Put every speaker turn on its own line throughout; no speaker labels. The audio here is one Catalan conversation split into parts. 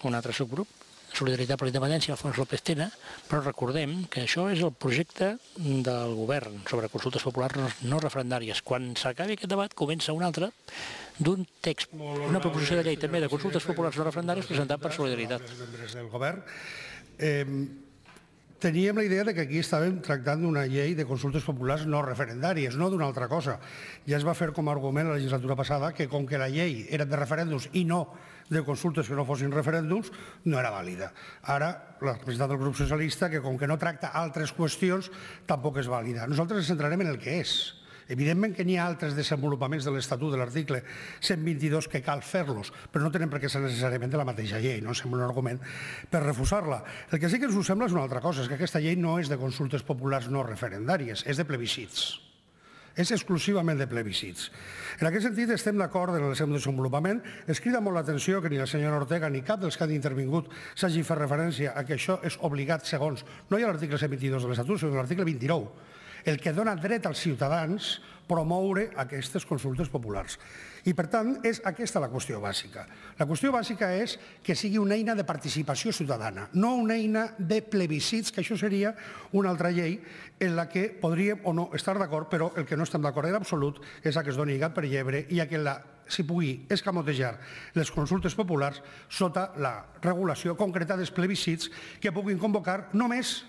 un altre subgrup, Solidaritat per la Independència, Alfons López Tena, però recordem que això és el projecte del govern sobre consultes populars no referendàries. Quan s'acabi aquest debat comença un altre d'un text, una proposició de llei també de consultes populars no referendàries presentat per Solidaritat.
Membres del govern, teníem la idea que aquí estàvem tractant d'una llei de consultes populars no referendàries, no d'una altra cosa. Ja es va fer com a argument la legislatura passada que com que la llei era de referèndums i no de consultes que no fossin referèndums, no era vàlida. Ara, la representant del grup socialista, que com que no tracta altres qüestions, tampoc és vàlida. Nosaltres ens centrarem en el que és. Evidentment que n'hi ha altres desenvolupaments de l'Estatut, de l'article 122, que cal fer-los, però no tenen per què ser necessàriament de la mateixa llei, no sembla un argument per refusar-la. El que sí que ens ho sembla és una altra cosa, és que aquesta llei no és de consultes populars no referendàries, és de plebiscits. És exclusivament de plebiscits. En aquest sentit, estem d'acord en el seu desenvolupament. Es crida molt l'atenció que ni la senyora Ortega ni cap dels que han intervingut s'hagi fet referència a que això és obligat segons, no hi ha l'article 122 de l'Estatut, sinó l'article 29, el que dona dret als ciutadans promoure aquestes consultes populars. I, per tant, és aquesta la qüestió bàsica. La qüestió bàsica és que sigui una eina de participació ciutadana, no una eina de plebiscits, que això seria una altra llei en la que podríem o no estar d'acord, però el que no estem d'acord en absolut és a que es doni gat per llebre i a que s'hi pugui escamotejar les consultes populars sota la regulació concreta dels plebiscits que puguin convocar només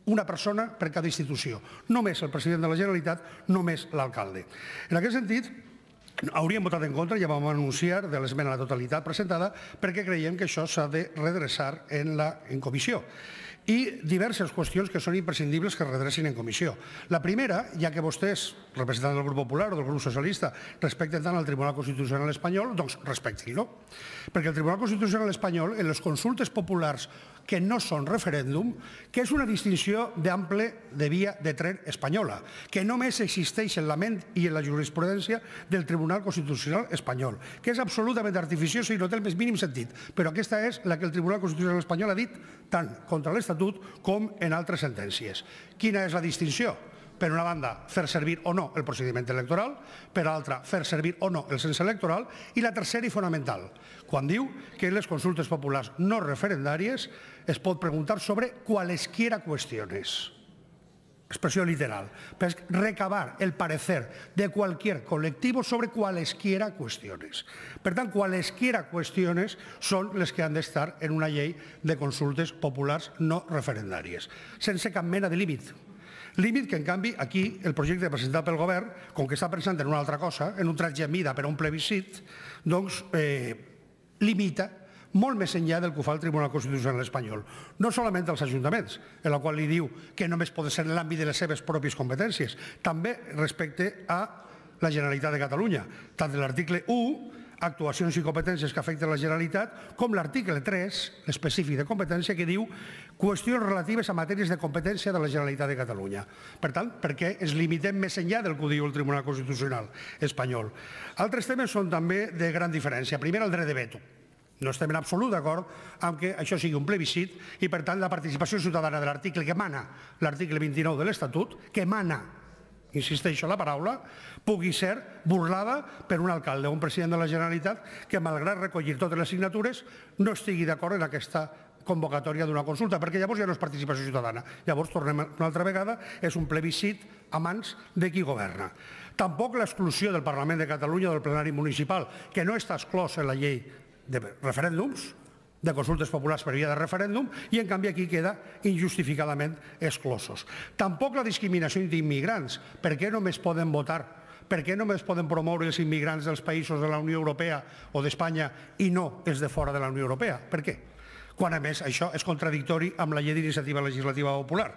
una persona per cada institució, només el president de la Generalitat, només l'alcalde. En aquest sentit, hauríem votat en contra, ja vam anunciar, de l'esmena a la totalitat presentada, perquè creiem que això s'ha de redreçar en comissió. I diverses qüestions que són imprescindibles que es redrecin en comissió. La primera, ja que vostès, representant del grup popular o del grup socialista, respecten tant al Tribunal Constitucional espanyol, doncs respectin-lo. Perquè el Tribunal Constitucional espanyol, en les consultes populars que no són referèndum, que és una distinció d'ample de via de tren espanyola, que només existeix en la ment i en la jurisprudència del Tribunal Constitucional espanyol, que és absolutament artificiosa i no té el més mínim sentit, però aquesta és la que el Tribunal Constitucional espanyol ha dit tant contra l'Estatut com en altres sentències. Quina és la distinció? Per una banda, fer servir o no el procediment electoral, per altra, fer servir o no el cens electoral, i la tercera i fonamental, quan diu que en les consultes populars no referendàries es pot preguntar sobre cualesquiera qüestions. Expresión literal, per recabar el parecer de cualquier colectivo sobre cualesquiera cuestiones. Per tant, cualesquiera cuestiones són les que han d'estar en una llei de consultes populars no referendàries, sense cap mena de límit. Límit que, en canvi, aquí el projecte presentat pel govern, com que està pensant en una altra cosa, en un tratge mida per a un plebiscit, doncs limita molt més enllà del que ho fa el Tribunal Constitucional espanyol. No solament als ajuntaments, en la qual li diu que només pot ser en l'àmbit de les seves pròpies competències, també respecte a la Generalitat de Catalunya, tant de l'article 1, actuacions i competències que afecten la Generalitat, com l'article 3, específic de competència, que diu qüestions relatives a matèries de competència de la Generalitat de Catalunya. Per tant, per què ens limitem més enllà del que ho diu el Tribunal Constitucional espanyol? Altres temes són també de gran diferència. Primer, el dret de veto. No estem en absolut d'acord amb que això sigui un plebiscit i, per tant, la participació ciutadana de l'article que mana l'article 29 de l'Estatut, que mana, insisteixo en la paraula, pugui ser burlada per un alcalde o un president de la Generalitat que, malgrat recollir totes les signatures, no estigui d'acord en aquesta convocatòria d'una consulta, perquè llavors ja no és participació ciutadana. Llavors, tornem una altra vegada, és un plebiscit a mans de qui governa. Tampoc l'exclusió del Parlament de Catalunya o del plenari municipal, que no està exclòs en la llei de referèndums, de consultes populars per via de referèndum, i en canvi aquí queda injustificadament exclosos. Tampoc la discriminació d'immigrants. Per què només poden votar? Per què només poden promoure els immigrants dels països de la Unió Europea o d'Espanya i no els de fora de la Unió Europea? Per què? Quan, a més, això és contradictori amb la llei d'iniciativa legislativa popular.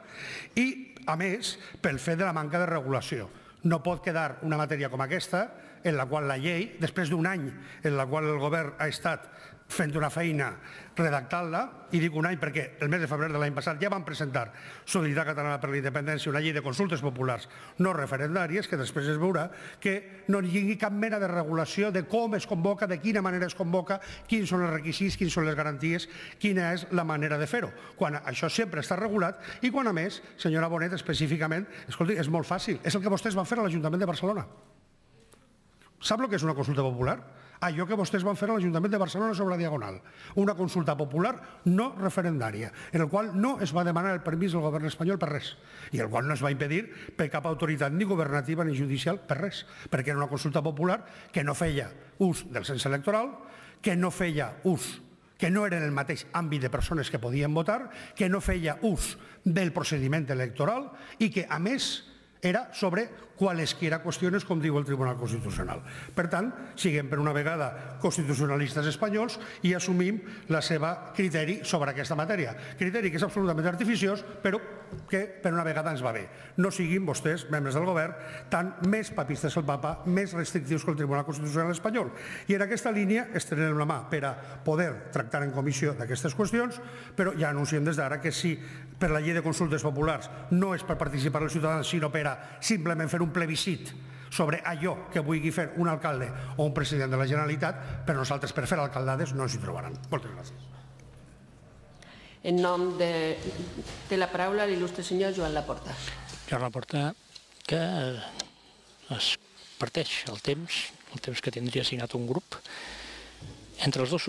I, a més, pel fet de la manca de regulació. No pot quedar una matèria com aquesta en la qual la llei, després d'un any en la qual el govern ha estat fent una feina redactant-la, i dic un any perquè el mes de febrer de l'any passat ja van presentar Solidaritat Catalana per la Independència una llei de consultes populars no referendàries, que després es veurà que no hi hagi cap mena de regulació de com es convoca, de quina manera es convoca, quins són els requisits, quins són les garanties, quina és la manera de fer-ho, quan això sempre està regulat i quan, a més, senyora Bonet, específicament, escolti, és molt fàcil, és el que vostès van fer a l'Ajuntament de Barcelona. Sap el que és una consulta popular? allò que vostès van fer a l'Ajuntament de Barcelona sobre la Diagonal, una consulta popular no referendària, en el qual no es va demanar el permís del govern espanyol per res, i el qual no es va impedir per cap autoritat ni governativa ni judicial per res, perquè era una consulta popular que no feia ús del cens electoral, que no feia ús, que no era en el mateix àmbit de persones que podien votar, que no feia ús del procediment electoral i que, a més, era sobre qualesquiera qüestions, com diu el Tribunal Constitucional. Per tant, siguem per una vegada constitucionalistes espanyols i assumim el seu criteri sobre aquesta matèria. Criteri que és absolutament artificiós, però que per una vegada ens va bé. No siguin vostès, membres del govern, tan més papistes que el papa, més restrictius que el Tribunal Constitucional espanyol. I en aquesta línia estenem la mà per a poder tractar en comissió d'aquestes qüestions, però ja anunciem des d'ara que si per la llei de consultes populars no és per participar els ciutadans, sinó per a simplement fer un plebiscit sobre allò que vulgui fer un alcalde o un president de la Generalitat, per nosaltres, per fer alcaldades, no ens hi trobaran. Moltes gràcies.
En nom de la paraula l'il·lustre senyor Joan Laporta.
Joan Laporta, que es parteix el temps que tindria assignat un grup entre els dos